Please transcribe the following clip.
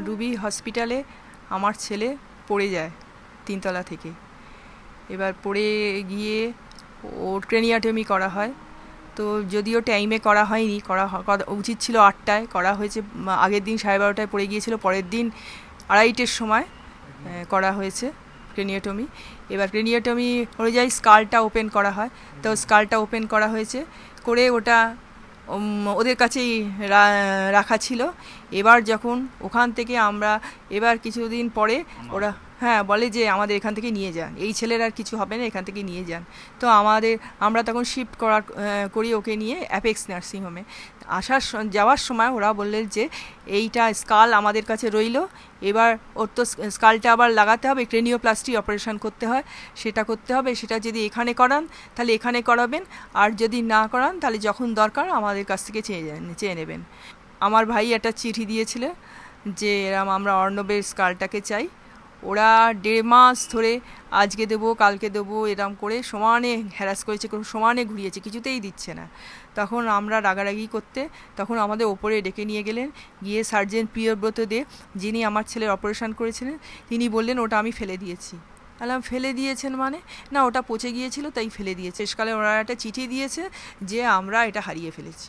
Ruby হসপিটালে আমার ছেলে পড়ে যায় 3 তলা থেকে। এবার পড়ে গিয়ে ওর ক্রেনিয়াটমি করা হয়। তো যদিও টাইমে করা হয়নি, উচিত ছিল 8টায়, করা হয়েছে আগের দিন 12:30টায় পড়ে গিয়েছিল, পরের দিন 2:30টার সময় করা হয়েছে ক্রেনিয়াটমি। এবার ক্রেনিয়াটমি অনুযায়ী স্কালটা ওপেন করা হয়, তো স্কালটা ওপেন করা হয়েছে, করে ওটা ওদের কাছেই রাখা ছিল। এবার যখন ওখান থেকে আমরা এবার কিছুদিন পরে ওরা বলে যে আমাদের এখান থেকে নিয়ে যান, এই ছেলের আর কিছু হবে না, এখান থেকে নিয়ে যান। তো আমরা তখন শিফট করি ওকে নিয়ে অ্যাপেক্স নার্সিংহোমে। যাওয়ার সময় ওরা বললেন যে এইটা স্কাল আমাদের কাছে রইল, এবার ওর তো স্কালটা আবার লাগাতে হবে, ক্রেনিওপ্লাস্টি অপারেশন করতে হয়, সেটা করতে হবে। সেটা যদি এখানে করান তাহলে এখানে করাবেন, আর যদি না করান তাহলে যখন দরকার আমাদের কাছ থেকে চেয়ে নেবেন। আমার ভাই একটা চিঠি দিয়েছিল যে এরম আমরা অর্ণবের স্কালটাকে চাই। ওরা 1.5 মাস ধরে আজকে দেবো কালকে দেবো এরম করে সমানে হ্যারাস করেছে, সমানে ঘুরিয়েছে, কিছুতেই দিচ্ছে না। তখন আমরা রাগারাগি করতে তখন আমাদের ওপরে ডেকে নিয়ে গেলেন, গিয়ে সার্জেন প্রিয়ব্রত দে, যিনি আমার ছেলের অপারেশন করেছিলেন, তিনি বললেন ওটা আমি ফেলে দিয়েছি। বললাম ফেলে দিয়েছেন মানে? না, ওটা পচে গিয়েছিল তাই ফেলে দিয়েছে। শেষকালে ওরা একটা চিঠি দিয়েছে যে আমরা এটা হারিয়ে ফেলেছি।